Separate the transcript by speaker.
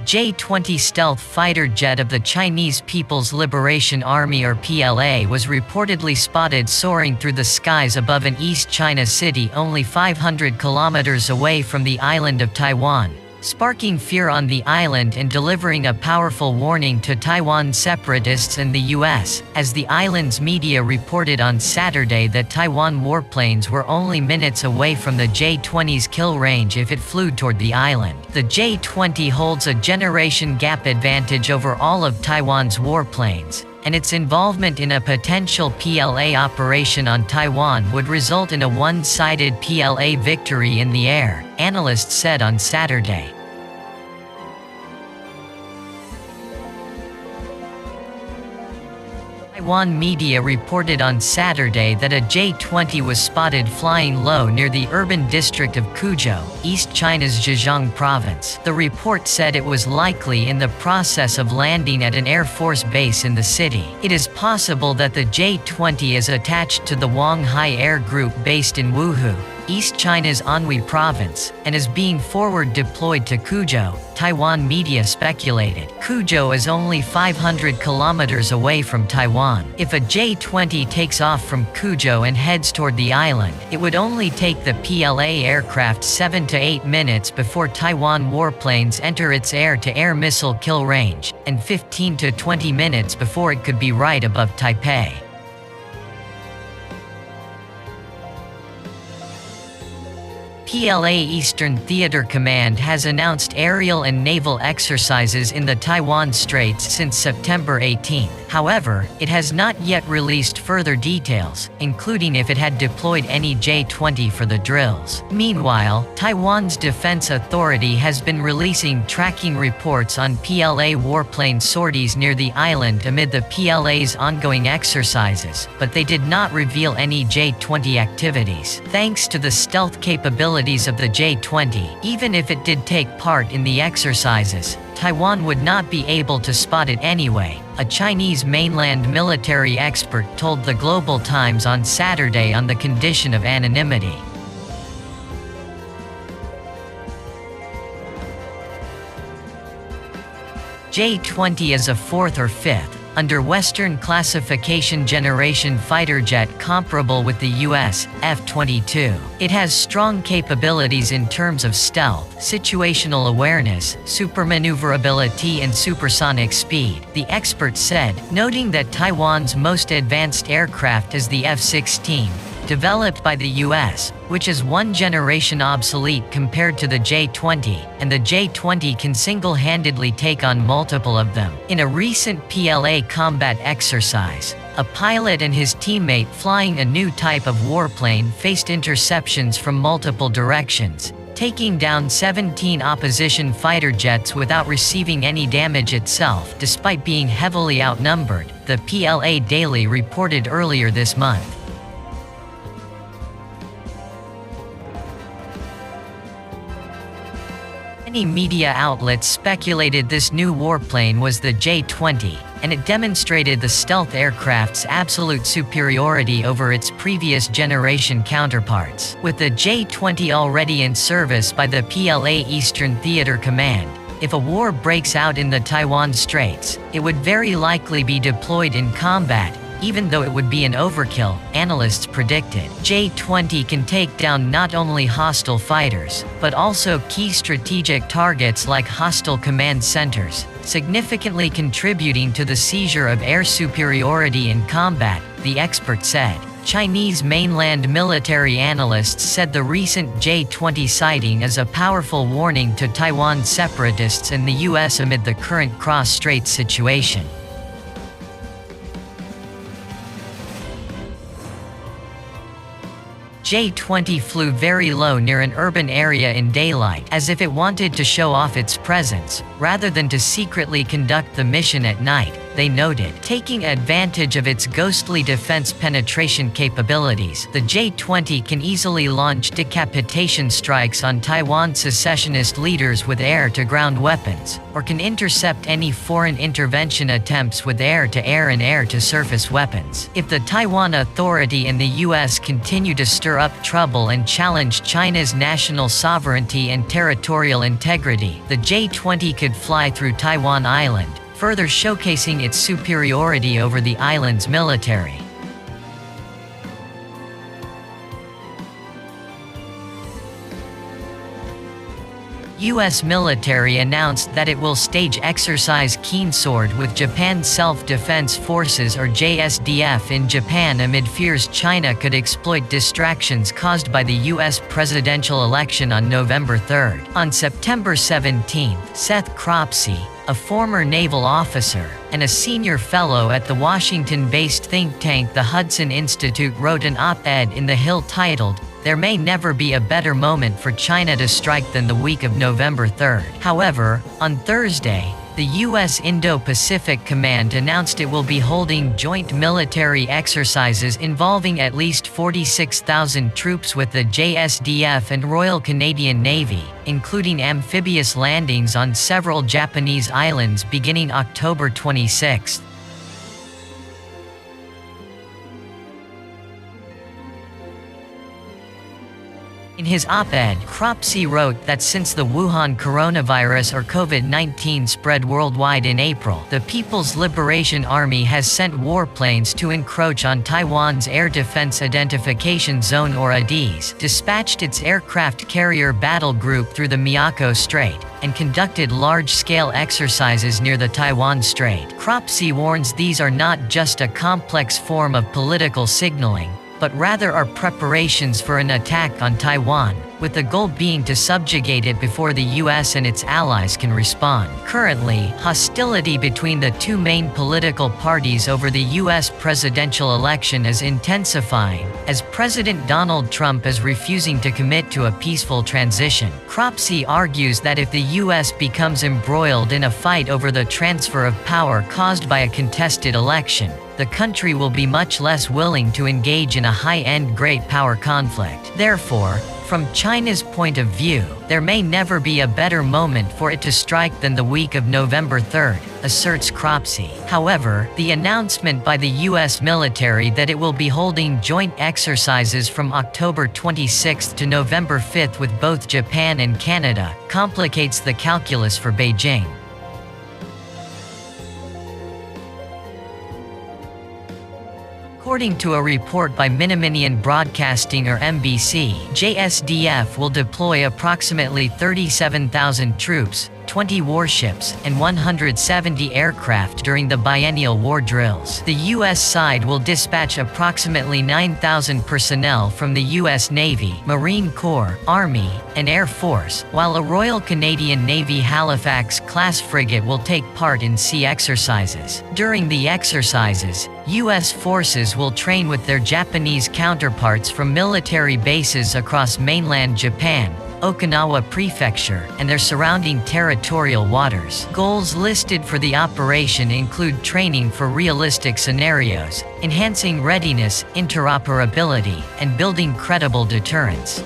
Speaker 1: J-20 stealth fighter jet of the Chinese People's Liberation Army or PLA was reportedly spotted soaring through the skies above an East China city only 500 kilometers away from the island of Taiwan, sparking fear on the island and delivering a powerful warning to Taiwan separatists and the US, as the island's media reported on Saturday that Taiwan warplanes were only minutes away from the J-20's kill range if it flew toward the island. The J-20 holds a generation gap advantage over all of Taiwan's warplanes, and its involvement in a potential PLA operation on Taiwan would result in a one-sided PLA victory in the air, analysts said on Saturday. Taiwan media reported on Saturday that a J-20 was spotted flying low near the urban district of Kuzhou, East China's Zhejiang province. The report said it was likely in the process of landing at an Air Force base in the city. It is possible that the J-20 is attached to the Wanghai Air Group based in Wuhu, East China's Anhui province, and is being forward deployed to Kuzhou, Taiwan media speculated. Kuzhou is only 500 kilometers away from Taiwan. If a J-20 takes off from Kuzhou and heads toward the island, it would only take the PLA aircraft 7 to 8 minutes before Taiwan warplanes enter its air-to-air missile kill range, and 15 to 20 minutes before it could be right above Taipei. PLA Eastern Theater Command has announced aerial and naval exercises in the Taiwan Straits since September 18. However, it has not yet released further details, including if it had deployed any J-20 for the drills. Meanwhile, Taiwan's Defense Authority has been releasing tracking reports on PLA warplane sorties near the island amid the PLA's ongoing exercises, but they did not reveal any J-20 activities. Thanks to the stealth capabilities of the J-20, even if it did take part in the exercises, Taiwan would not be able to spot it anyway, a Chinese mainland military expert told the Global Times on Saturday on the condition of anonymity. J-20 is a fourth or fifth, under Western classification generation fighter jet comparable with the US F-22. It has strong capabilities in terms of stealth, situational awareness, supermaneuverability and supersonic speed, the expert said, noting that Taiwan's most advanced aircraft is the F-16, developed by the US, which is one generation obsolete compared to the J-20, and the J-20 can single-handedly take on multiple of them. In a recent PLA combat exercise, a pilot and his teammate flying a new type of warplane faced interceptions from multiple directions, taking down 17 opposition fighter jets without receiving any damage itself despite being heavily outnumbered, the PLA Daily reported earlier this month. Many media outlets speculated this new warplane was the J-20, and it demonstrated the stealth aircraft's absolute superiority over its previous generation counterparts. With the J-20 already in service by the PLA Eastern Theater Command, if a war breaks out in the Taiwan Straits, it would very likely be deployed in combat, even though it would be an overkill, analysts predicted. J-20 can take down not only hostile fighters, but also key strategic targets like hostile command centers, significantly contributing to the seizure of air superiority in combat, the expert said. Chinese mainland military analysts said the recent J-20 sighting is a powerful warning to Taiwan separatists and the US amid the current cross-strait situation. J-20 flew very low near an urban area in daylight, as if it wanted to show off its presence, rather than to secretly conduct the mission at night, they noted. Taking advantage of its ghostly defense penetration capabilities, the J-20 can easily launch decapitation strikes on Taiwan secessionist leaders with air-to-ground weapons, or can intercept any foreign intervention attempts with air-to-air and air-to-surface weapons. If the Taiwan Authority and the U.S. continue to stir up trouble and challenge China's national sovereignty and territorial integrity, the J-20 could fly through Taiwan Island, further showcasing its superiority over the island's military. U.S. military announced that it will stage Exercise Keen Sword with Japan's Self-Defense Forces or JSDF in Japan amid fears China could exploit distractions caused by the U.S. presidential election on November 3. On September 17, Seth Cropsey, a former naval officer, and a senior fellow at the Washington-based think tank the Hudson Institute wrote an op-ed in The Hill titled, "There may never be a better moment for China to strike than the week of November 3. However, on Thursday, the U.S. Indo-Pacific Command announced it will be holding joint military exercises involving at least 46,000 troops with the JSDF and Royal Canadian Navy, including amphibious landings on several Japanese islands beginning October 26. In his op-ed, Cropsey wrote that since the Wuhan coronavirus or COVID-19 spread worldwide in April, the People's Liberation Army has sent warplanes to encroach on Taiwan's Air Defense Identification Zone or ADIZ, dispatched its aircraft carrier battle group through the Miyako Strait, and conducted large-scale exercises near the Taiwan Strait. Cropsey warns these are not just a complex form of political signaling, but rather are preparations for an attack on Taiwan, with the goal being to subjugate it before the U.S. and its allies can respond. Currently, hostility between the two main political parties over the U.S. presidential election is intensifying, as President Donald Trump is refusing to commit to a peaceful transition. Cropsey argues that if the U.S. becomes embroiled in a fight over the transfer of power caused by a contested election, the country will be much less willing to engage in a high-end great power conflict. Therefore, from China's point of view, there may never be a better moment for it to strike than the week of November 3, asserts Cropsey. However, the announcement by the U.S. military that it will be holding joint exercises from October 26 to November 5 with both Japan and Canada complicates the calculus for Beijing. According to a report by Minaminian Broadcasting or MBC, JSDF will deploy approximately 37,000 troops, 20 warships, and 170 aircraft during the biennial war drills. The U.S. side will dispatch approximately 9,000 personnel from the U.S. Navy, Marine Corps, Army, and Air Force, while a Royal Canadian Navy Halifax-class frigate will take part in sea exercises. During the exercises, U.S. forces will train with their Japanese counterparts from military bases across mainland Japan, Okinawa Prefecture, and their surrounding territorial waters. Goals listed for the operation include training for realistic scenarios, enhancing readiness, interoperability, and building credible deterrence.